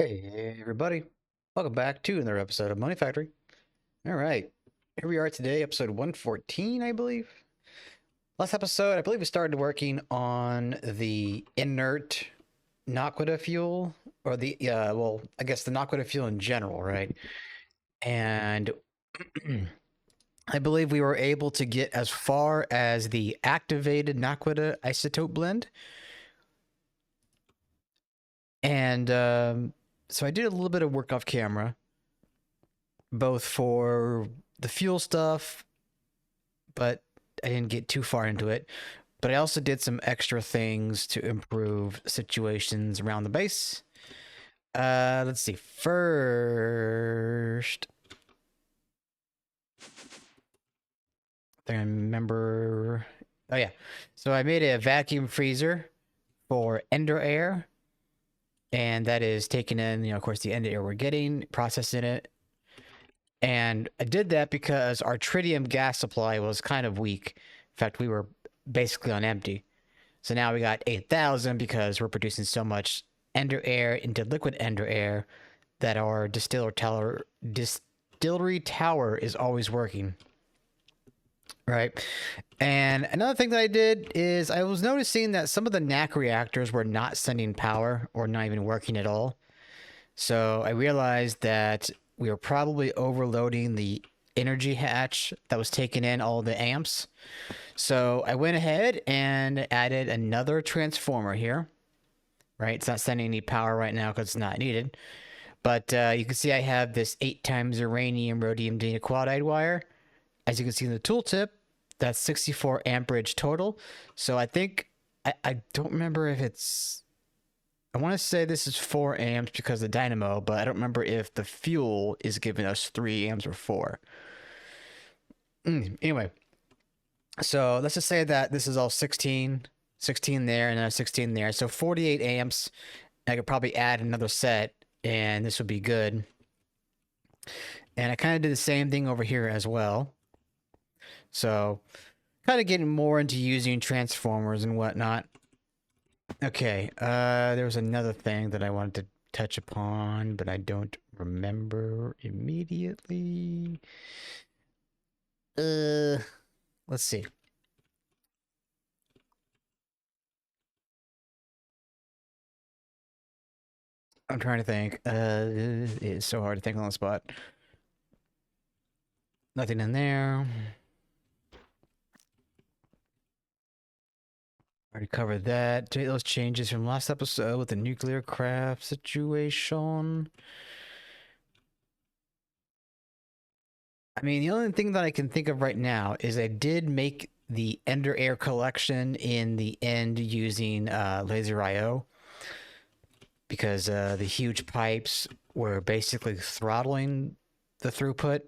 Hey everybody, welcome back to another episode of Monifactory. All right, here we are today, episode 114, I believe. Last episode, I believe we started working on the inert Naquita fuel, or the, well, I guess the Naquita fuel in general, right? And I believe we were able to get as far as the activated Naquita isotope blend. And so I did a little bit of work off camera, both for the fuel stuff, but I didn't get too far into it. But I also did some extra things to improve situations around the base. Let's see. First, I remember. Oh yeah. So I made a vacuum freezer for Ender air, and that is taking in, of course, the Ender air we're getting, processing it. And I did that because our tritium gas supply was kind of weak. In fact, we were basically on empty. So now we got 8,000 because we're producing so much Ender air into liquid Ender air that our distillery tower is always working. Right. And another thing that I did is I was noticing that some of the NAC reactors were not sending power or not even working at all. So I realized that we were probably overloading the energy hatch that was taking in all the amps. So I went ahead and added another transformer here. Right, it's not sending any power right now because it's not needed. But you can see I have this 8 times uranium rhodium diquadide wire. As you can see in the tooltip, that's 64 amperage total. So I think, I don't remember if it's, I want to say this is 4 amps because of the dynamo, but I don't remember if the fuel is giving us 3 amps or 4. Anyway, so let's just say that this is all 16 there, and then a 16 there. So 48 amps. I could probably add another set, and this would be good. And I kind of did the same thing over here as well. So kind of getting more into using transformers and whatnot. Okay, there was another thing that I wanted to touch upon, but I don't remember immediately. Let's see. I'm trying to think. It's so hard to think on the spot. Nothing in there. Already covered that. Take those changes from last episode with the nuclear craft situation. I mean, the only thing that I can think of right now is I did make the Ender Air collection in the end using LaserIO, because the huge pipes were basically throttling the throughput.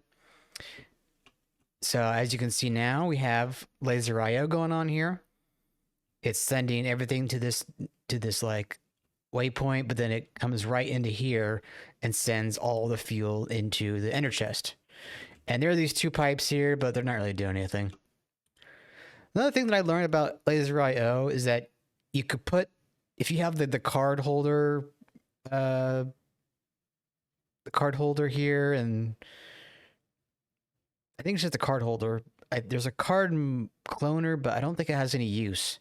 So as you can see now, we have LaserIO going on here. It's sending everything to this like waypoint, but then it comes right into here and sends all the fuel into the ender chest. And there are these 2 pipes here, but they're not really doing anything. Another thing that I learned about LaserIO is that you could put, if you have the card holder, here, and I think it's just the card holder. There's a card cloner, but I don't think it has any use.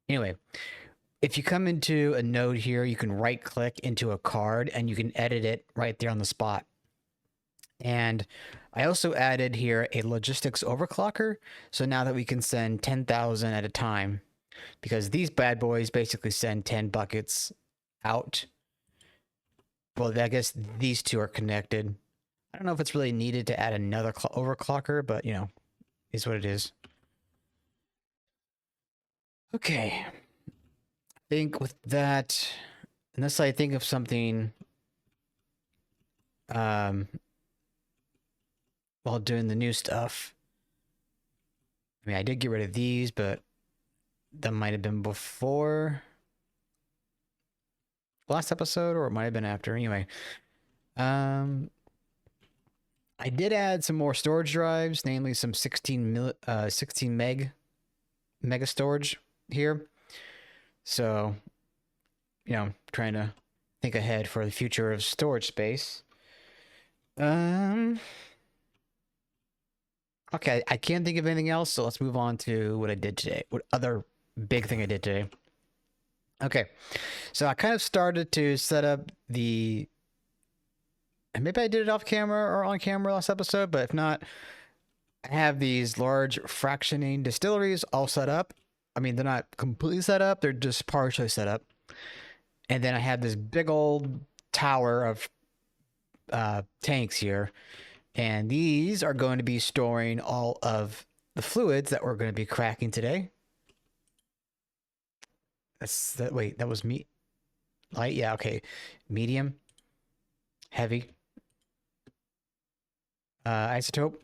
Anyway, if you come into a node here, you can right click into a card and you can edit it right there on the spot. And I also added here a logistics overclocker. So now that we can send 10,000 at a time, because these bad boys basically send 10 buckets out. Well, I guess these 2 are connected. I don't know if it's really needed to add another overclocker, but is what it is. Okay. I think with that, unless I think of something while doing the new stuff. I mean, I did get rid of these, but that might have been before last episode, or it might have been after. Anyway, I did add some more storage drives, namely some 16 mega storage here. So, trying to think ahead for the future of storage space. Okay, I can't think of anything else, so let's move on to what I did today. What other big thing I did today? Okay, so I kind of started to set up the... And maybe I did it off camera or on camera last episode, but if not, I have these large fractioning distilleries all set up. I mean, they're not completely set up, they're just partially set up. And then I have this big old tower of tanks here. And these are going to be storing all of the fluids that we're going to be cracking today. Wait, that was light? Yeah, okay. Medium. Heavy. Isotope.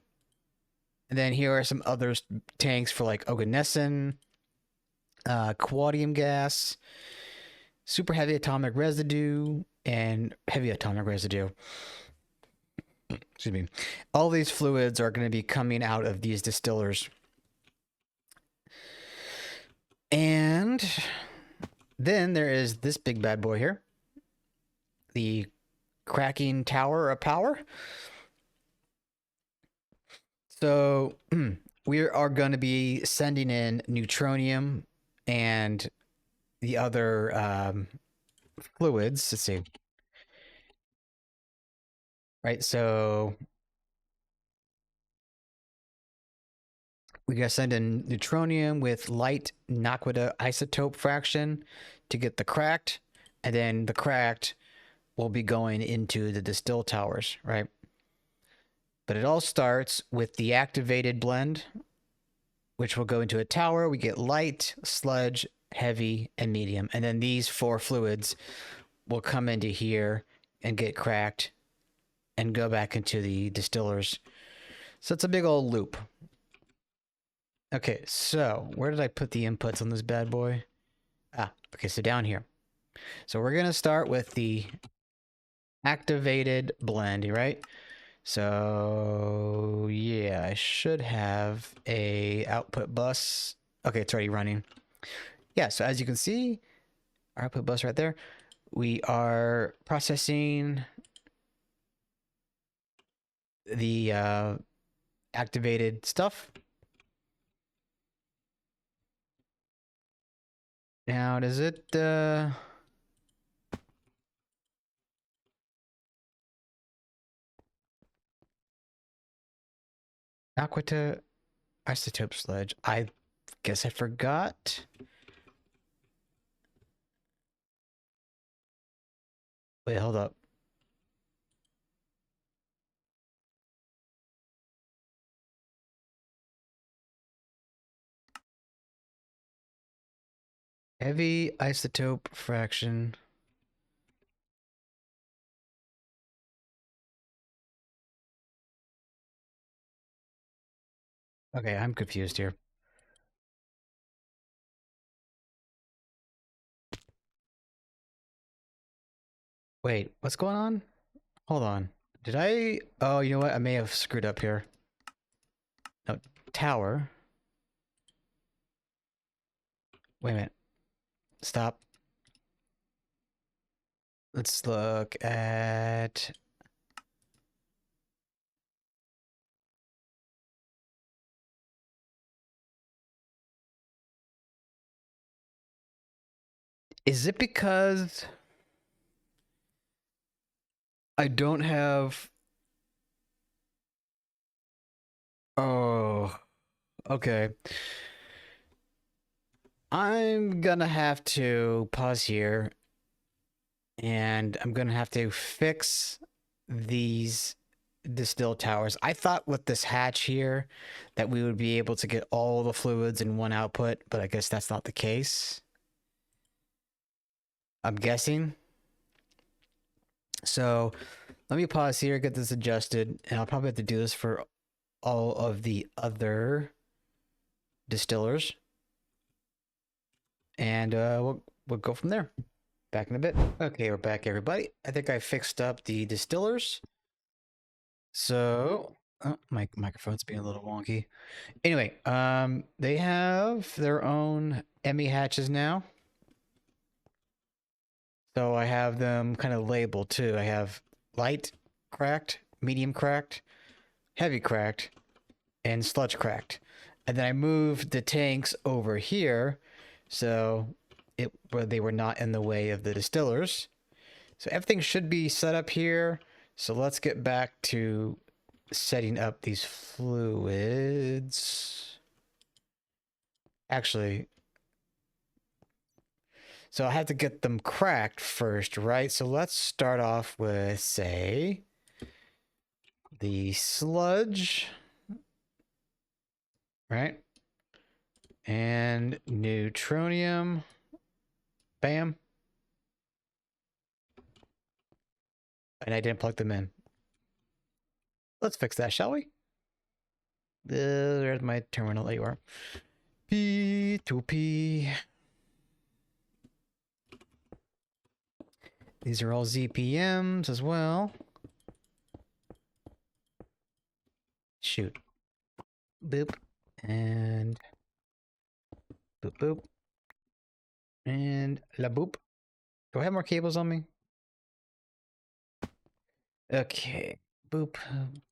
And then here are some other tanks for like oganesson, quadium gas, super heavy atomic residue, and heavy atomic residue. Excuse me. All these fluids are going to be coming out of these distillers. And then there is this big bad boy here. The cracking tower of power. So we are going to be sending in neutronium and the other fluids. Let's see. Right, so we gotta send in neutronium with light naquita isotope fraction to get the cracked, and then the cracked will be going into the distill towers, right? But it all starts with the activated blend, which will go into a tower. We get light, sludge, heavy, and medium. And then these 4 fluids will come into here and get cracked and go back into the distillers. So it's a big old loop. Okay, so where did I put the inputs on this bad boy? Okay, so down here. So we're going to start with the activated blend, right? So yeah, I should have a output bus. Okay, it's already running. Yeah, so as you can see, our output bus right there, we are processing the activated stuff. Now, does it Aquita isotope sludge? I guess I forgot. Wait, hold up. Heavy isotope fraction. Okay, I'm confused here. Wait, what's going on? Hold on. Did I... Oh, you know what? I may have screwed up here. No, tower. Wait a minute. Stop. Let's look at... Is it because I don't have... Oh, okay. I'm gonna have to pause here, and I'm gonna have to fix these distill towers. I thought with this hatch here that we would be able to get all the fluids in one output, but I guess that's not the case. I'm guessing. So let me pause here, get this adjusted, and I'll probably have to do this for all of the other distillers. And we'll go from there. Back in a bit. Okay, we're back, everybody. I think I fixed up the distillers. So, oh, my microphone's being a little wonky. Anyway, they have their own Emmy hatches now. So I have them kind of labeled too. I have light cracked, medium cracked, heavy cracked, and sludge cracked. And then I moved the tanks over here so where they were not in the way of the distillers. So everything should be set up here. So let's get back to setting up these fluids. Actually, so I have to get them cracked first, right? So let's start off with, say, the sludge, right? And neutronium. Bam. And I didn't plug them in. Let's fix that, shall we? There's my terminal. There you are. P2P. These are all ZPMs as well. Shoot. Boop. And boop boop. And la boop. Do I have more cables on me? Okay. Boop,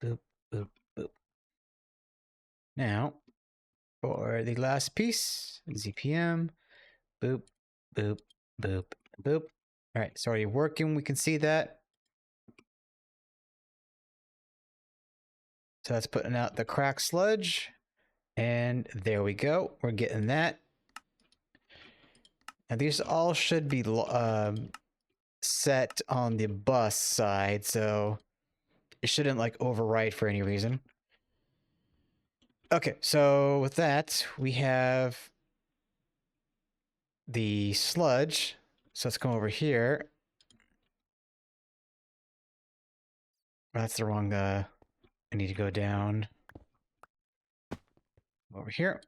boop, boop, boop. Now, for the last piece, ZPM. Boop, boop, boop, boop. All right, it's already working. We can see that. So that's putting out the crack sludge. And there we go. We're getting that. Now these all should be set on the bus side, so it shouldn't like overwrite for any reason. Okay, so with that, we have the sludge. So let's come over here. That's the wrong, I need to go down over here.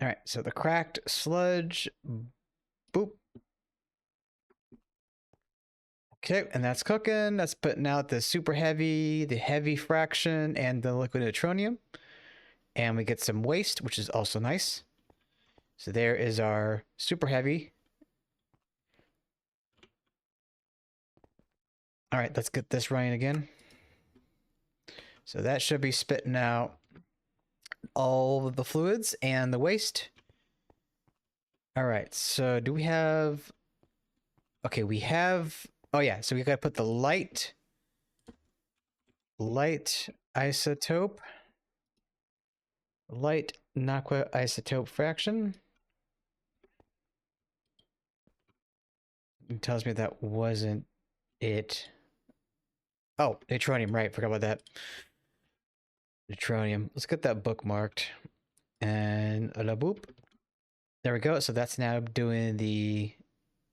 All right, so the cracked sludge, boop. Okay, and that's cooking. That's putting out the super heavy, the heavy fraction, and the liquid neutronium. And we get some waste, which is also nice. So there is our super heavy. All right, let's get this running again. So that should be spitting out all of the fluids and the waste. All right, so do we have... Okay, we have... Oh yeah, so we gotta put the light isotope. Light Naqua isotope fraction. It tells me that wasn't it. Oh, neutronium, right. Forgot about that. Neutronium. Let's get that bookmarked. And a la boop. There we go. So that's now doing the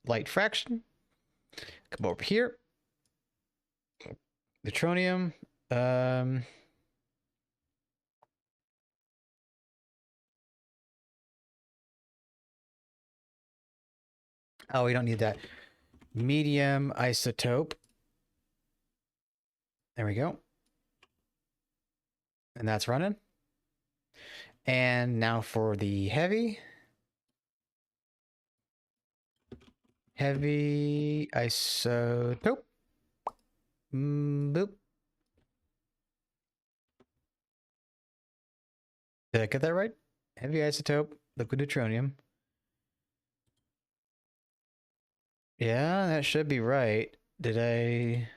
light fraction. Come over here. Neutronium. Oh, we don't need that. Medium isotope. There we go. And that's running. And now for the heavy. Heavy isotope. Boop. Did I get that right? Heavy isotope, liquid neutronium. Yeah, that should be right. Did I...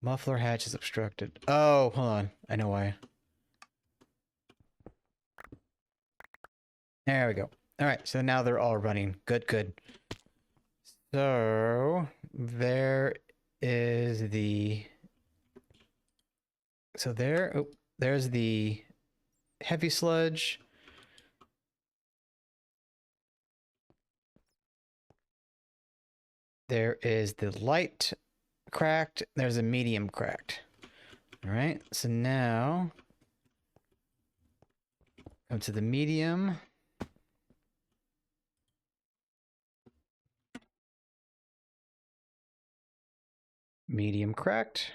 Muffler hatch is obstructed. Oh, hold on. I know why. There we go. All right, so now they're all running. Good, good. So there is the... So there's the heavy sludge. There is the light cracked. There's a medium cracked. All right, so now come to the medium. Medium cracked.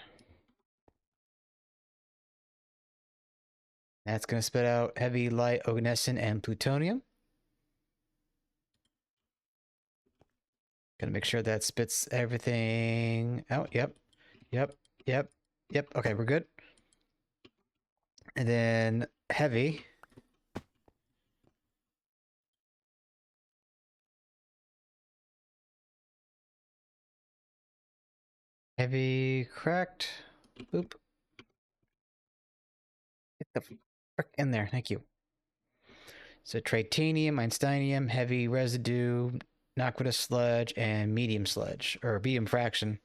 That's going to spit out heavy, light, oganescent, and plutonium. Gotta make sure that spits everything out. Yep. Yep. Yep. Yep. Okay, we're good. And then heavy. Heavy cracked. Boop. Get the frick in there. Thank you. So tritanium, einsteinium, heavy residue, aqueous sludge, and medium sludge, or medium fraction.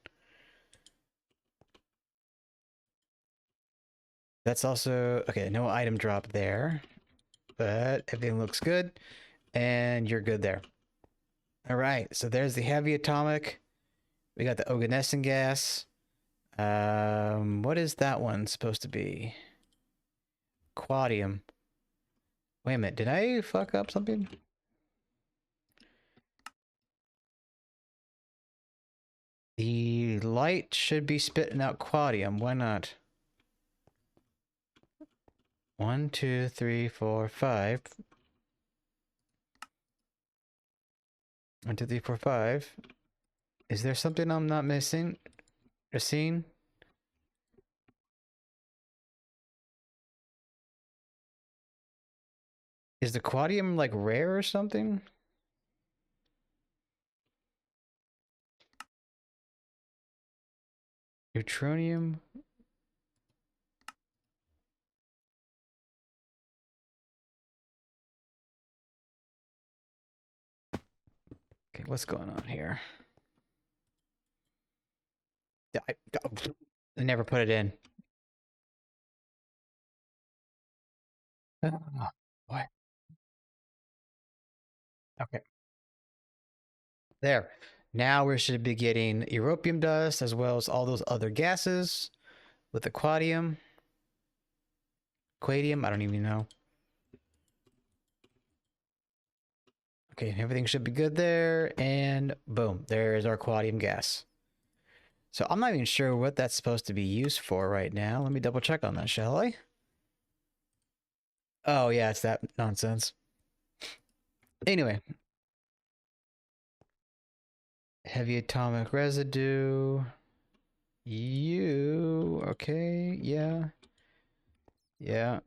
That's also, okay, no item drop there, but everything looks good, and you're good there. All right, so there's the heavy atomic. We got the oganescent gas. What is that one supposed to be? Quadium. Wait a minute, did I fuck up something? The light should be spitting out quadium. Why not? 1, 2, 3, 4, 5. 1, 2, 3, 4, 5. Is there something I'm not missing or seeing? Is the quadium like rare or something? Neutronium? Okay, what's going on here? I never put it in. Oh, what? Okay. There. Now we should be getting europium dust as well as all those other gases with the quadium. Quadium, I don't even know. Okay, everything should be good there. And boom, there is our quadium gas. So I'm not even sure what that's supposed to be used for right now. Let me double check on that, shall I? Oh, yeah, it's that nonsense. Anyway. Heavy atomic residue. Okay, yeah. Yeah.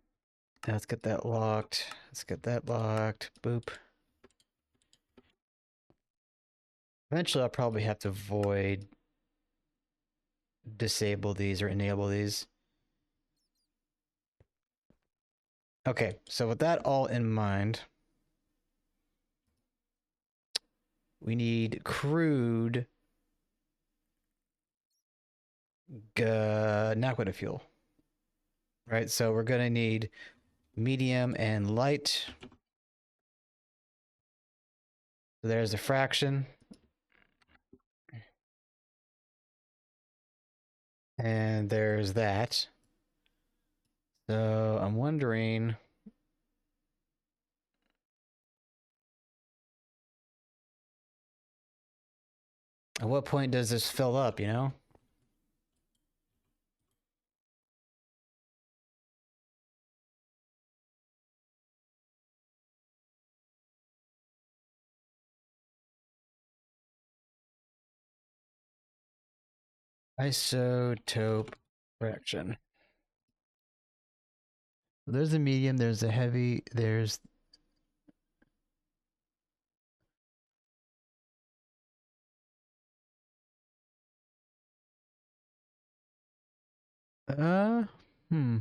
Let's get that locked. Let's get that locked. Boop. Eventually, I'll probably have to void disable these or enable these. Okay, so with that all in mind, we need crude naphtha fuel. Right, so we're gonna need medium and light. So there's the fraction. And there's that. So I'm wondering... At what point does this fill up, you know? Isotope fraction. There's the medium, there's the heavy, there's... Hmm.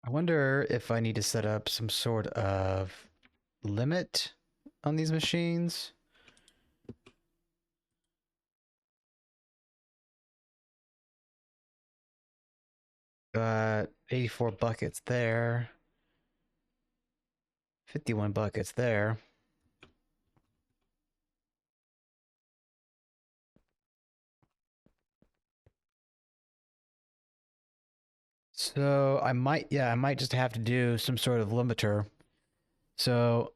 I wonder if I need to set up some sort of limit on these machines. Got 84 buckets there. 51 buckets there. So I might just have to do some sort of limiter. So,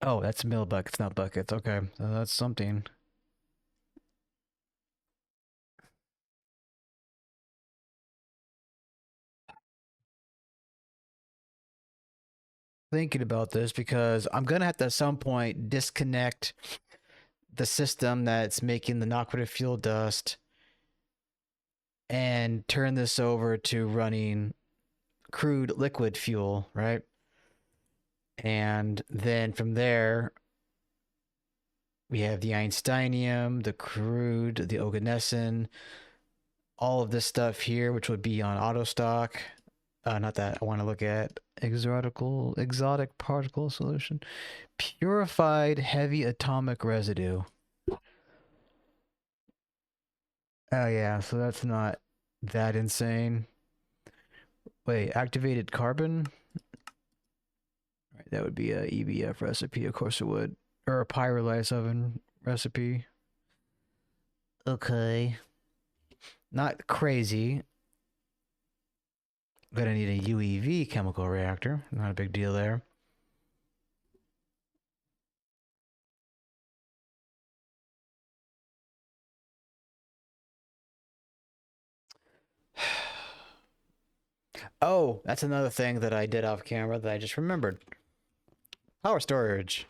oh, that's millibuckets, not buckets. Okay, so that's something. thinking about this because I'm gonna have to at some point disconnect the system that's making the Naquative fuel dust and turn this over to running crude liquid fuel, right? And then from there, we have the Einsteinium, the crude, the oganesson, all of this stuff here, which would be on auto stock. Not that I want to look at exotic particle solution, purified heavy atomic residue. Oh yeah, so that's not that insane. Wait, activated carbon? Right, that would be a EBF recipe, of course it would. Or a pyrolysis oven recipe. Okay. Not crazy. Gonna need a UEV chemical reactor. Not a big deal there. Oh, that's another thing that I did off camera that I just remembered. Power storage.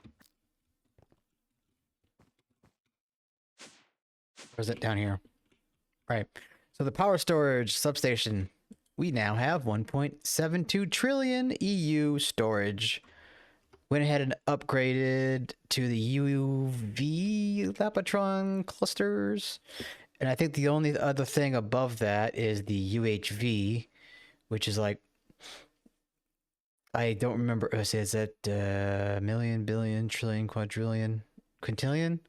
Or is it down here? Right. So the power storage substation, we now have 1.72 trillion EU storage. Went ahead and upgraded to the UV Lapatron clusters. And I think the only other thing above that is the UHV, which is like, I don't remember. Is that million, billion, trillion, quadrillion, quintillion?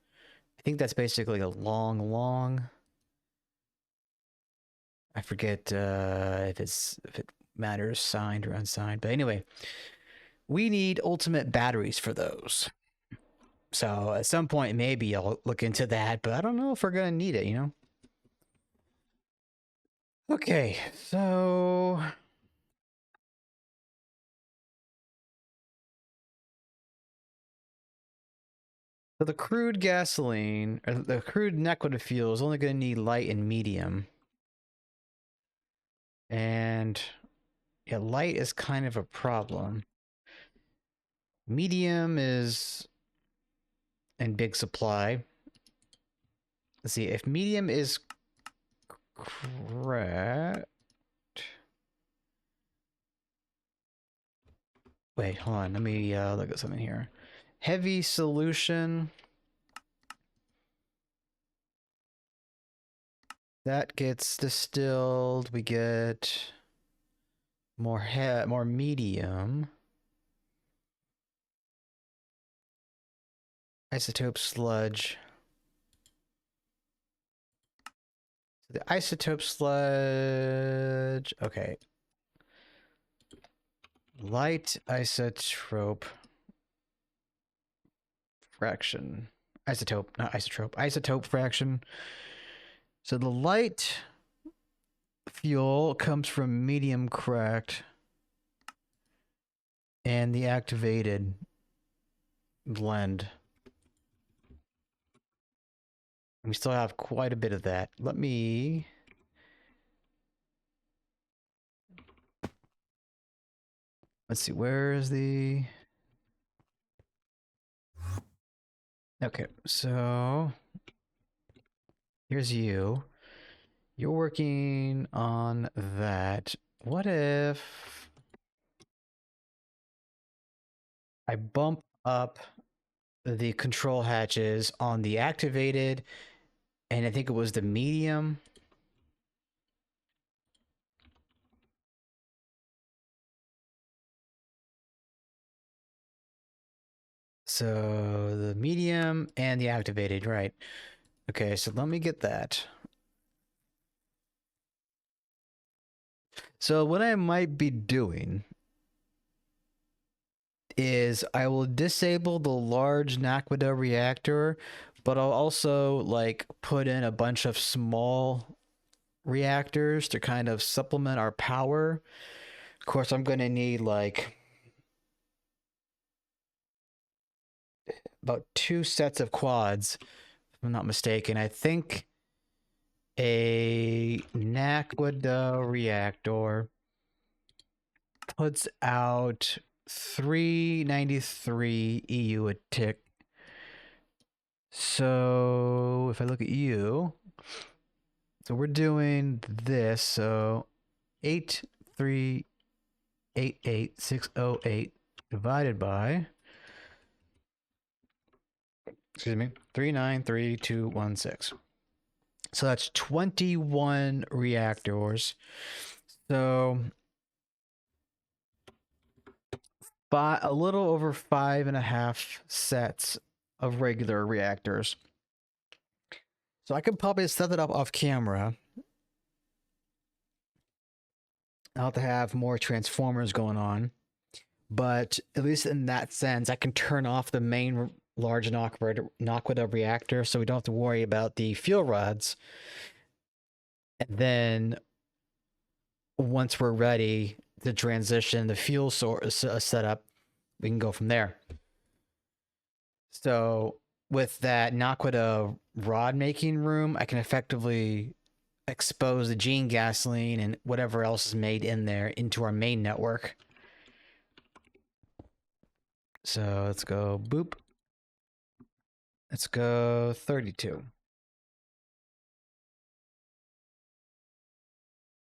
I think that's basically a long. I forget if it matters signed or unsigned. But anyway, we need ultimate batteries for those. So at some point, maybe I'll look into that, but I don't know if we're gonna need it, you know? Okay, so the crude gasoline, or the crude Naquative fuel is only gonna need light and medium. And yeah, light is kind of a problem. Medium is in big supply. Let's see, if medium is correct. Wait, hold on. Let me look at something here. Heavy solution. That gets distilled. We get more medium. Isotope sludge. The isotope sludge. Okay. Light isotope fraction. Isotope, not isotrope. Isotope fraction. So the light fuel comes from medium cracked. And the activated blend. We still have quite a bit of that. Let me... Let's see, where is the... Okay, so... Here's you. You're working on that. What if... I bump up the control hatches on the activated, and I think it was the medium. So the medium and the activated, right. Okay, so let me get that. So what I might be doing is I will disable the large Naquadah reactor, but I'll also like put in a bunch of small reactors to kind of supplement our power. Of course, I'm going to need like about 2 sets of quads, if I'm not mistaken. I think a Naquadah reactor puts out 393 EU a tick. So if I look at you, so we're doing this. So 8388608 divided by, excuse me, 393216. So that's 21 reactors. So a little over 5.5 sets of regular reactors. So I could probably set it up off camera. I'll have to have more transformers going on. But at least in that sense, I can turn off the main large Naquadah reactor so we don't have to worry about the fuel rods. And then once we're ready to transition the fuel source setup, we can go from there. So with that Naquadah rod making room, I can effectively expose the gene gasoline and whatever else is made in there into our main network. So let's go boop. Let's go 32.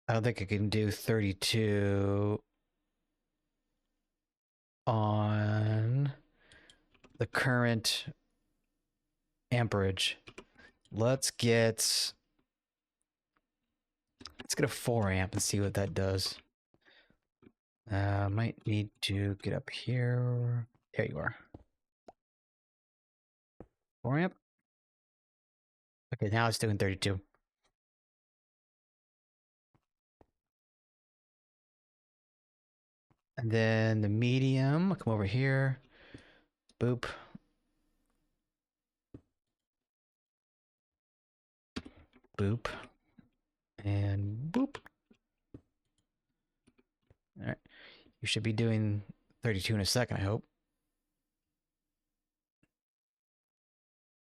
I don't think I can do 32 on the current amperage. Let's get a 4 amp and see what that does. Might need to get up here. There you are. 4 amp. Okay, now it's doing 32. And then the medium, come over here. Boop. Boop. And boop. All right. You should be doing 32 in a second, I hope.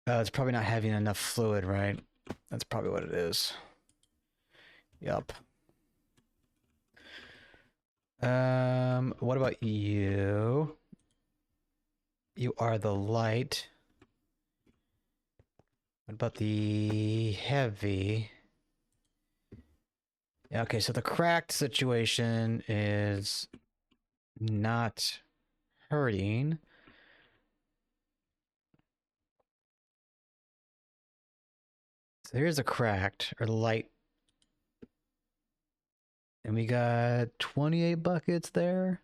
It's probably not having enough fluid, right? That's probably what it is. Yup. What about you? You are the light. What about the heavy? Yeah, okay, so the cracked situation is not hurting. So here's a cracked or light. And we got 28 buckets there.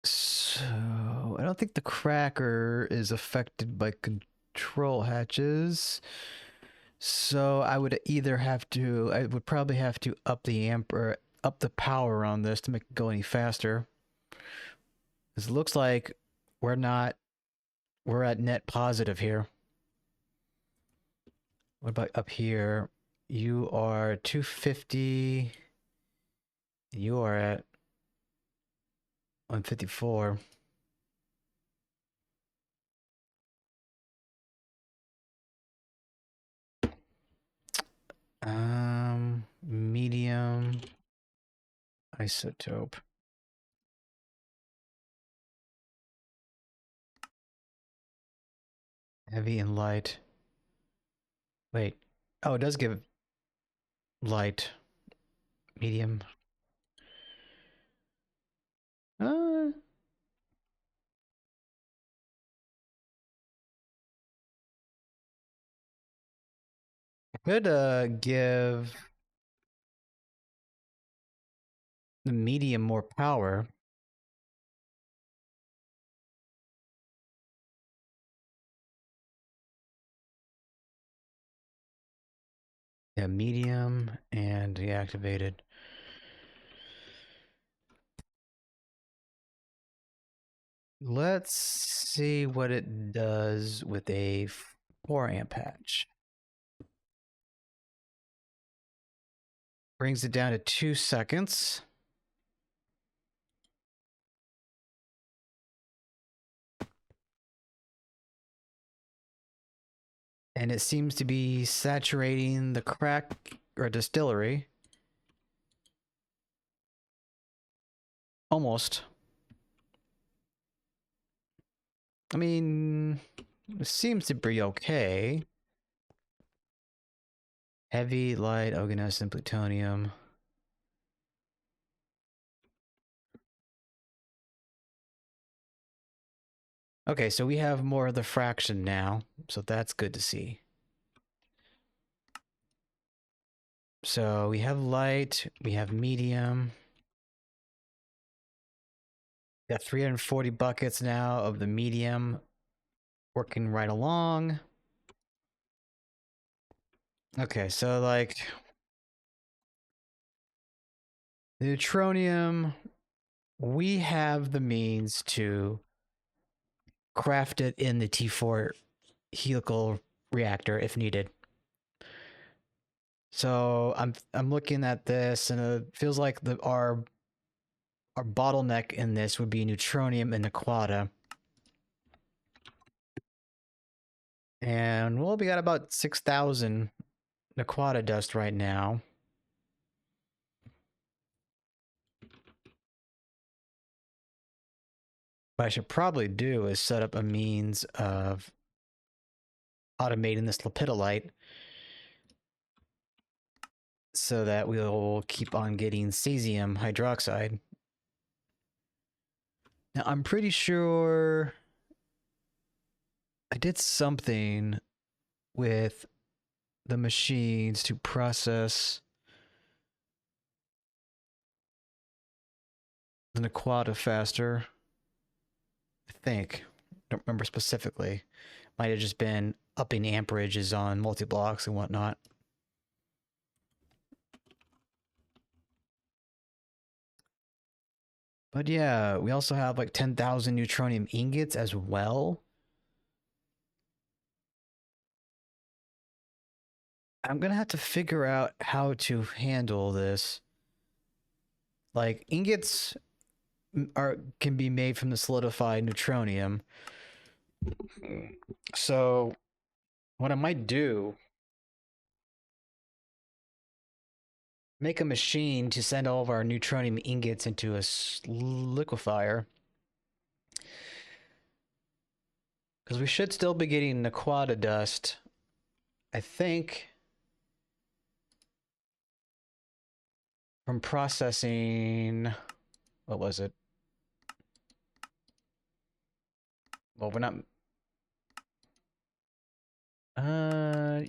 So I don't think the cracker is affected by control hatches. So I would either have to, I would probably have to up the up the power on this to make it go any faster. It looks like we're at net positive here. What about up here? You are 250. You are at 154. Medium isotope. Heavy and light. Wait. Oh, it does give light. Medium. I could give the medium more power. Yeah, medium and deactivated. Let's see what it does with a 4 amp patch. Brings it down to 2 seconds. And it seems to be saturating the crack or distillery. Almost. I mean, it seems to be okay. Heavy, light, oganescent, plutonium. Okay, so we have more of the fraction now, so that's good to see. So we have light, we have medium. Got 340 buckets now of the medium working right along. Okay, so like the neutronium, we have the means to craft it in the T4 helical reactor if needed. So I'm looking at this and it feels like our bottleneck in this would be neutronium and Aquata. And well, we got about 6,000 Aquata dust right now. What I should probably do is set up a means of automating this lepidolite so that we'll keep on getting cesium hydroxide. Now, I'm pretty sure I did something with the machines to process the Aquata faster. I think. Don't remember specifically. Might have just been upping amperages on multi-blocks and whatnot. But yeah, we also have like 10,000 neutronium ingots as well. I'm gonna have to figure out how to handle this. Like ingots can be made from the solidified neutronium. So what I might do, make a machine to send all of our neutronium ingots into a liquefier. Because we should still be getting Aquata dust. I think from processing, what was it? Well, we're not.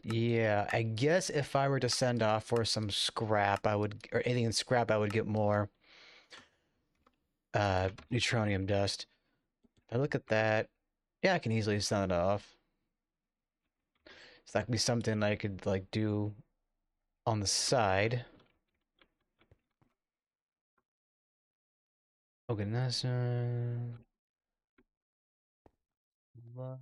Yeah. I guess if I were to send off for some scrap, I would, or anything in scrap, I would get more neutronium dust. If I look at that, yeah, I can easily send it off. So that could be something I could like do on the side. Okay, that's lunch.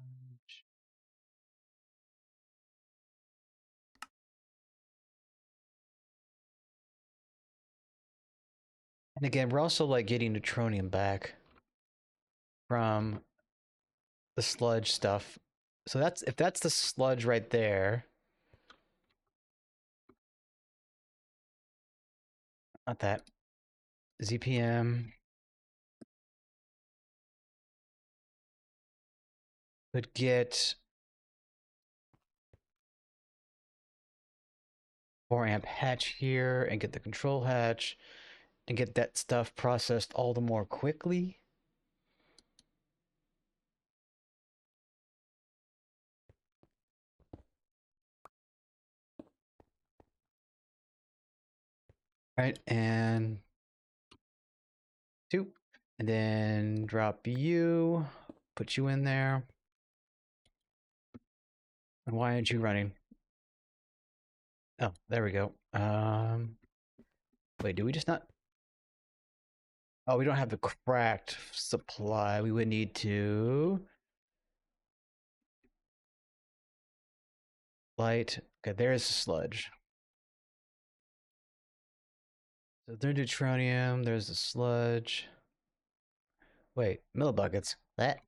And again, we're also like getting neutronium back from the sludge stuff. So that's if that's the sludge right there. Not that. ZPM could get 4 amp hatch here and get the control hatch and get that stuff processed all the more quickly. Right, and 2. And then drop you, put you in there. And why aren't you running? Oh, there we go. Wait, do we just not? Oh, we don't have the cracked supply. We would need to light. Okay, there's the sludge. So there's neutronium, there's the sludge. Wait, millibuckets. That.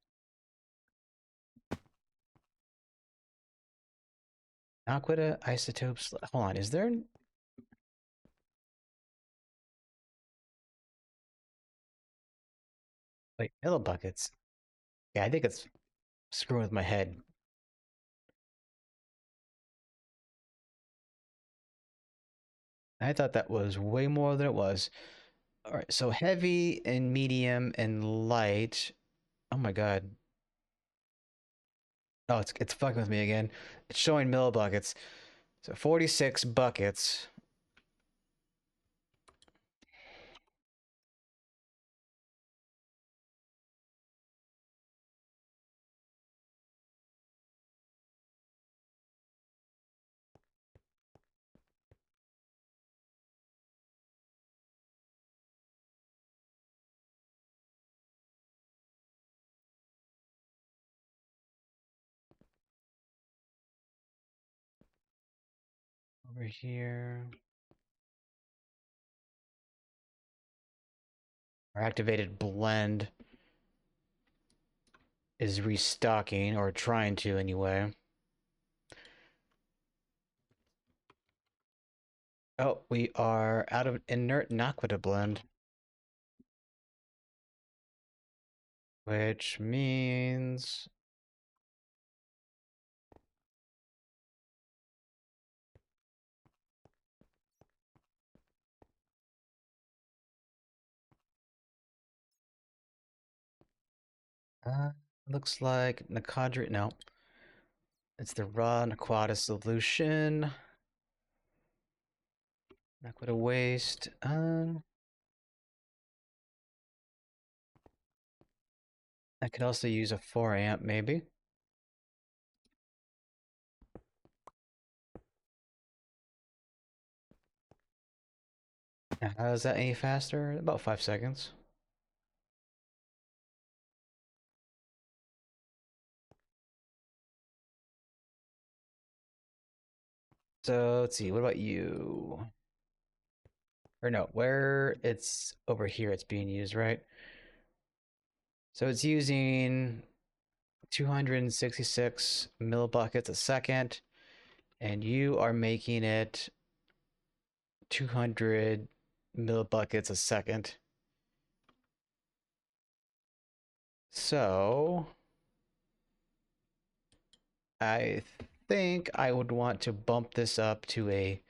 Aquita, isotopes. Hold on, is there? Wait, millibuckets? Yeah, I think it's screwing with my head. I thought that was way more than it was. All right, so heavy and medium and light. Oh my god. Oh, it's fucking with me again. It's showing millibuckets. So 46 buckets. Over here. Our activated blend is restocking, or trying to anyway. Oh, we are out of inert Naquita blend. Which means... looks like Nakadri... No. It's the raw Naquata solution. Naquita waste. I could also use a 4 amp, maybe. How is that any faster? About 5 seconds. So let's see. What about you? Or no, where it's over here, it's being used, right? So it's using 266 millibuckets a second, and you are making it 200 millibuckets a second. So I think I would want to bump this up to a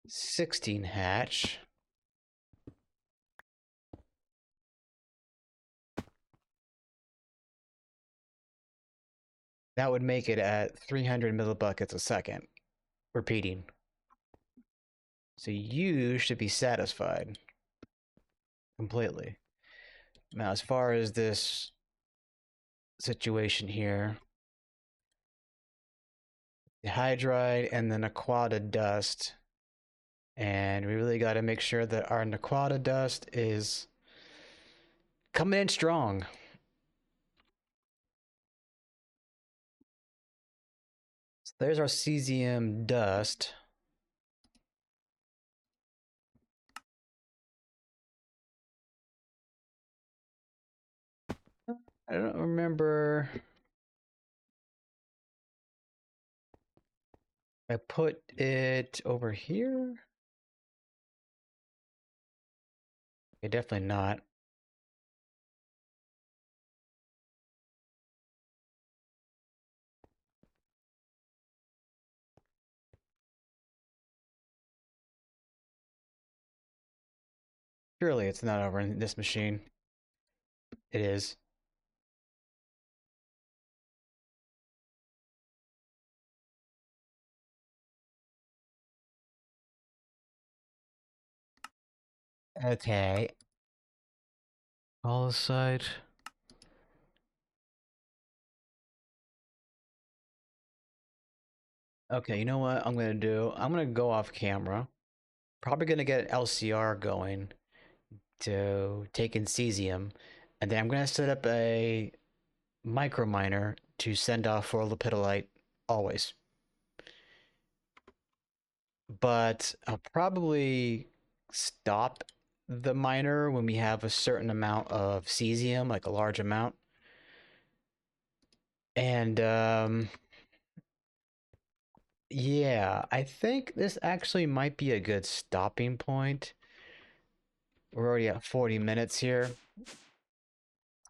16 hatch. That would make it at 300 millibuckets a second, repeating. So you should be satisfied completely. Now, as far as this situation here, the hydride and the Naquata dust, and we really got to make sure that our Naquata dust is coming in strong. So there's our cesium dust. I don't remember. I put it over here. Okay, definitely not. Surely it's not over in this machine. It is. Okay. All aside. Okay, you know what I'm gonna do? I'm gonna go off camera. Probably gonna get LCR going to take in cesium, and then I'm gonna set up a micro miner to send off for lepidolite always. But I'll probably stop the miner when we have a certain amount of cesium, like a large amount. And yeah, I think this actually might be a good stopping point. We're already at 40 minutes here.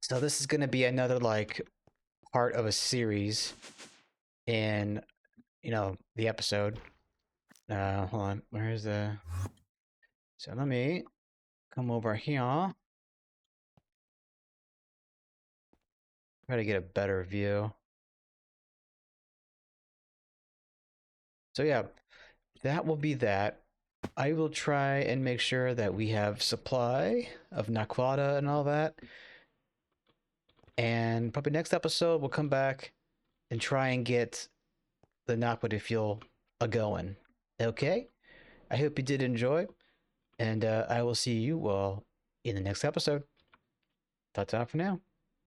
So this is going to be another like part of a series in, you know, the episode. Hold on. Where's the... So let me come over here. Try to get a better view. So yeah, that will be that. I will try and make sure that we have supply of Naquata and all that. And probably next episode, we'll come back and try and get the Naquata fuel a-going. Okay? I hope you did enjoy. And I will see you all in the next episode. That's all for now.